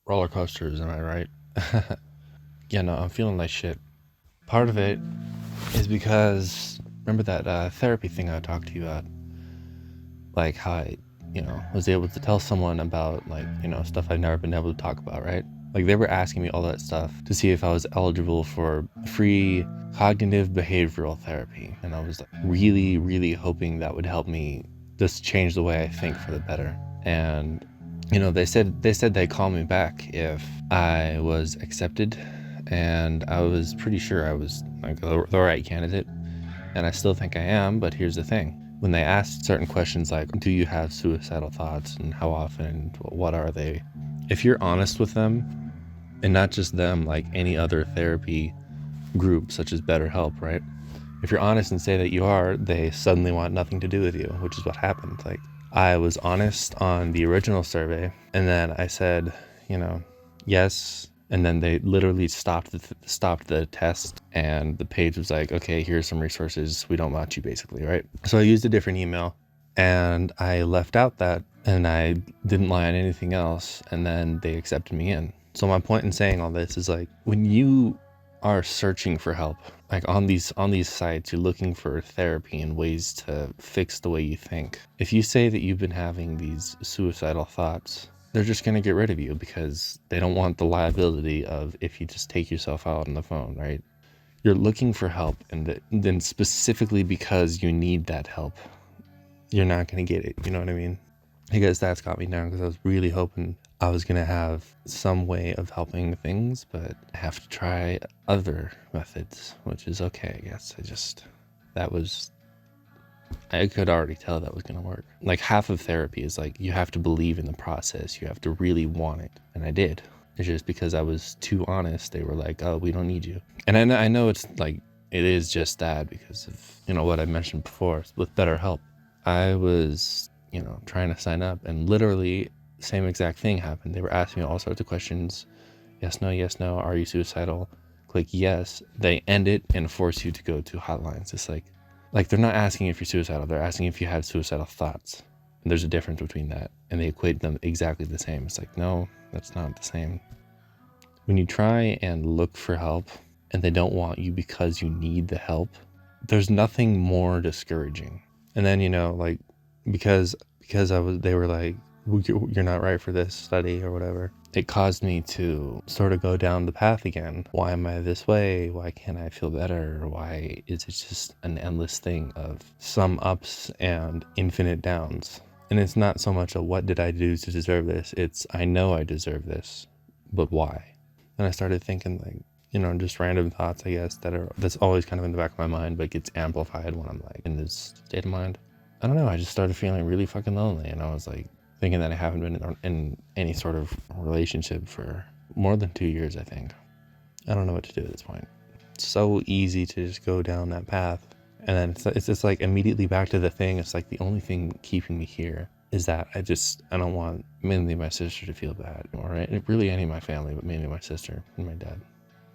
Roller coasters, am I right? Yeah, no, I'm feeling like shit. Part of it is because, remember that therapy thing I talked to you about? Like how I, was able to tell someone about, like, stuff I've never been able to talk about, right? Like, they were asking me all that stuff to see if I was eligible for free cognitive behavioral therapy. And I was like, really, really hoping that would help me just change the way I think for the better. And they said they'd call me back if I was accepted, and I was pretty sure I was like the right candidate, and I still think I am. But here's the thing: when they asked certain questions like, "Do you have suicidal thoughts, and how often, and what are they?" If you're honest with them, and not just them, like any other therapy group such as BetterHelp, right? If you're honest and say that you are, they suddenly want nothing to do with you, which is what happened. Like, I was honest on the original survey, and then I said, yes, and then they literally stopped the test, and the page was like, okay, here's some resources, we don't want you, basically, right? So I used a different email, and I left out that, and I didn't lie on anything else, and then they accepted me in. So my point in saying all this is, like, when you are searching for help, like on these sites, you're looking for therapy and ways to fix the way you think. If you say that you've been having these suicidal thoughts, they're just going to get rid of you because they don't want the liability of if you just take yourself out on the phone, right? You're looking for help, and then specifically because you need that help, you're not going to get it. You know what I mean? I guess that's got me down because I was really hoping I was going to have some way of helping things, but I have to try other methods, which is okay, I guess. I could already tell that was going to work. Like, half of therapy is like, you have to believe in the process. You have to really want it. And I did. It's just because I was too honest, they were like, oh, we don't need you. And I know it's like, it is just that because of, what I mentioned before with BetterHelp. I was, trying to sign up, and literally same exact thing happened. They were asking me all sorts of questions. Yes, no, are you suicidal? Click yes. They end it and force you to go to hotlines. It's like they're not asking if you're suicidal. They're asking if you have suicidal thoughts. And there's a difference between that. And they equate them exactly the same. It's like, no, that's not the same. When you try and look for help and they don't want you because you need the help, there's nothing more discouraging. And then, like, because they were like, you're not right for this study or whatever, it caused me to sort of go down the path again. Why am I this way? Why can't I feel better? Why is it just an endless thing of some ups and infinite downs? And it's not so much a what did I do to deserve this? It's I know I deserve this, but why? And I started thinking, like, just random thoughts, I guess, that's always kind of in the back of my mind, but gets amplified when I'm like in this state of mind. I don't know, I just started feeling really fucking lonely, and I was like thinking that I haven't been in any sort of relationship for more than 2 years, I think. I don't know what to do at this point. It's so easy to just go down that path, and then it's just like immediately back to the thing. It's like the only thing keeping me here is that I don't want mainly my sister to feel bad, or really any of my family, but mainly my sister and my dad.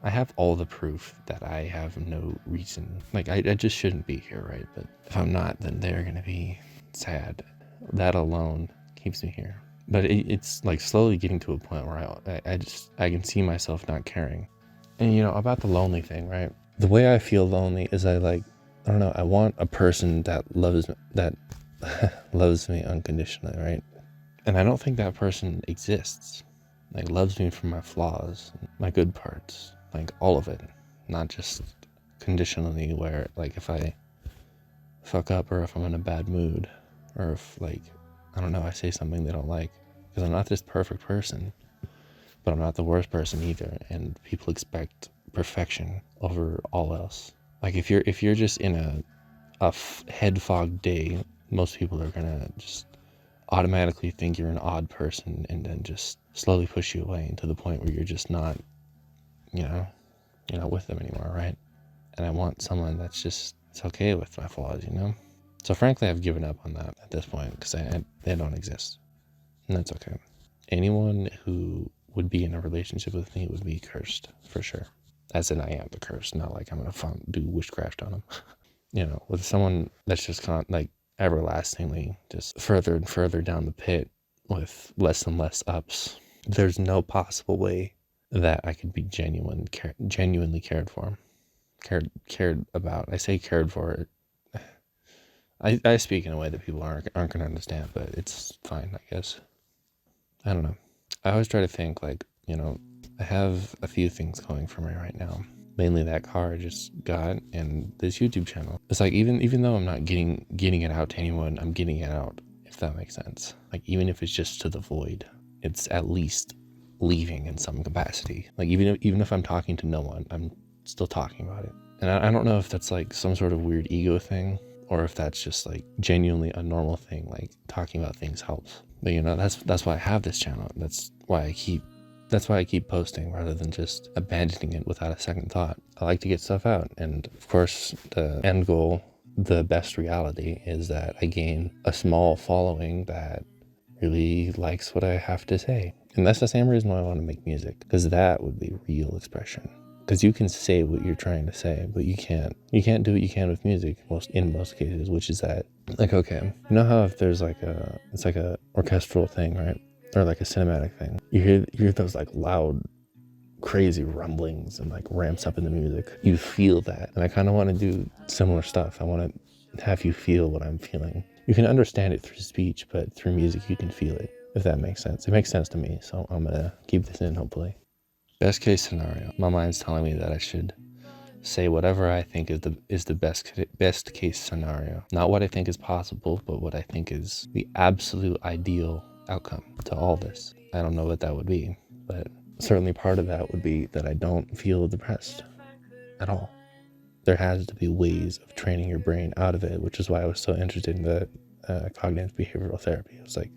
I have all the proof that I have no reason. Like, I just shouldn't be here, right? But if I'm not, then they're going to be sad. That alone keeps me here. But it's like slowly getting to a point where I can see myself not caring. And, about the lonely thing, right? The way I feel lonely is I don't know, I want a person that loves me unconditionally, right? And I don't think that person exists. Like, loves me for my flaws, my good parts, like all of it, not just conditionally where, like, if I fuck up or if I'm in a bad mood or if, like, I don't know, I say something they don't like, because I'm not this perfect person, but I'm not the worst person either, and people expect perfection over all else. Like, if you're just in a head fog day, most people are gonna just automatically think you're an odd person and then just slowly push you away to the point where you're just not, you're not with them anymore, right? And I want someone that's just, it's okay with my flaws, So frankly, I've given up on that at this point because they don't exist. And that's okay. Anyone who would be in a relationship with me would be cursed, for sure. As in, I am the curse, not like I'm going to do witchcraft on them. With someone that's just like everlastingly just further and further down the pit with less and less ups, there's no possible way that I could be genuinely cared for, cared about. I say cared for. I speak in a way that people aren't going to understand, but it's fine, I guess. I don't know. I always try to think like, I have a few things going for me right now. Mainly that car I just got and this YouTube channel. It's like even though I'm not getting it out to anyone, I'm getting it out, if that makes sense. Like even if it's just to the void, it's at least leaving in some capacity. Like even if I'm talking to no one, I'm still talking about it. And I don't know if that's like some sort of weird ego thing or if that's just like genuinely a normal thing, like talking about things helps. But that's why I have this channel. That's why I keep posting rather than just abandoning it without a second thought. I like to get stuff out. And of course, the end goal, the best reality, is that I gain a small following that really likes what I have to say. And that's the same reason why I want to make music, because that would be real expression. Because you can say what you're trying to say, but you can't do what you can with music in most cases, which is that, like, okay, you know how if there's it's like a orchestral thing, right? Or like a cinematic thing. You hear those like loud, crazy rumblings and like ramps up in the music. You feel that. And I kind of want to do similar stuff. I want to have you feel what I'm feeling. You can understand it through speech, but through music you can feel it, if that makes sense. It makes sense to me, so I'm going to keep this in, hopefully. Best case scenario. My mind's telling me that I should say whatever I think is the best case scenario. Not what I think is possible, but what I think is the absolute ideal outcome to all this. I don't know what that would be, but certainly part of that would be that I don't feel depressed at all. There has to be ways of training your brain out of it, which is why I was so interested in the cognitive behavioral therapy. It was like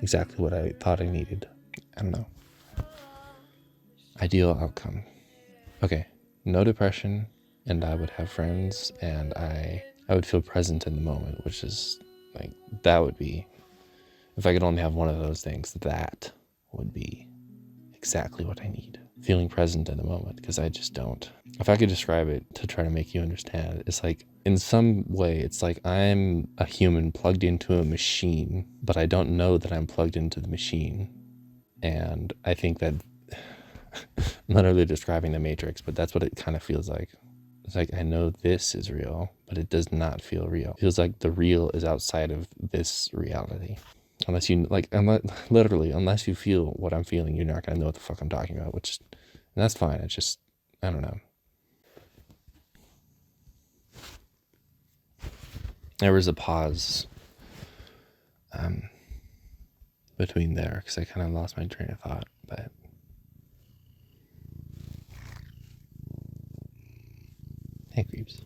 exactly what I thought I needed. I don't know. Ideal outcome. Okay, no depression, and I would have friends, and I would feel present in the moment, which is like, that would be, if I could only have one of those things, that would be exactly what I need. Feeling present in the moment, because I just don't. If I could describe it to try to make you understand, it's like, in some way, it's like I'm a human plugged into a machine, but I don't know that I'm plugged into the machine. And I think that I'm literally describing the Matrix, but that's what it kind of feels like. It's like, I know this is real, but it does not feel real. It feels like the real is outside of this reality. Unless you feel what I'm feeling, you're not going to know what the fuck I'm talking about, and that's fine. It's just, I don't know. There was a pause between there because I kind of lost my train of thought, but hey, creeps.